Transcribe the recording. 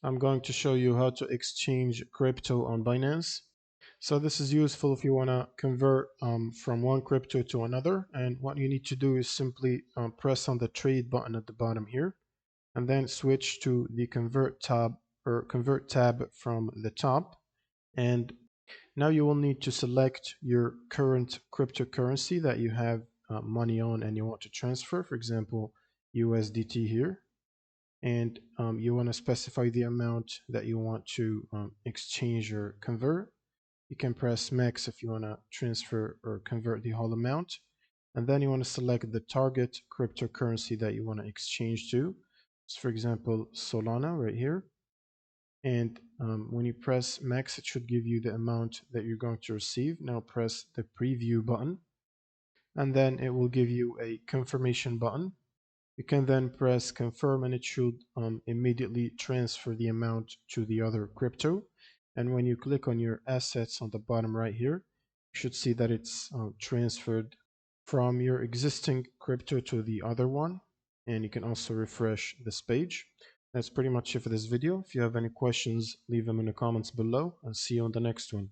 I'm going to show you how to exchange crypto on Binance. So this is useful if you want to convert from one crypto to another. And what you need to do is simply press on the trade button at the bottom here, and then switch to the convert tab from the top. And now you will need to select your current cryptocurrency that you have money on and you want to transfer, for example, USDT here. And you want to specify the amount that you want to exchange or convert. You can press max if you want to transfer or convert the whole amount. And then you want to select the target cryptocurrency that you want to exchange to. So for example, Solana right here. And when you press max, it should give you the amount that you're going to receive. Now press the preview button, and then it will give you a confirmation button. You can then press confirm, and it should immediately transfer the amount to the other crypto. And when you click on your assets on the bottom right here, you should see that it's transferred from your existing crypto to the other one. And you can also refresh this page. That's pretty much it for this video. If you have any questions, leave them in the comments below, and see you on the next one.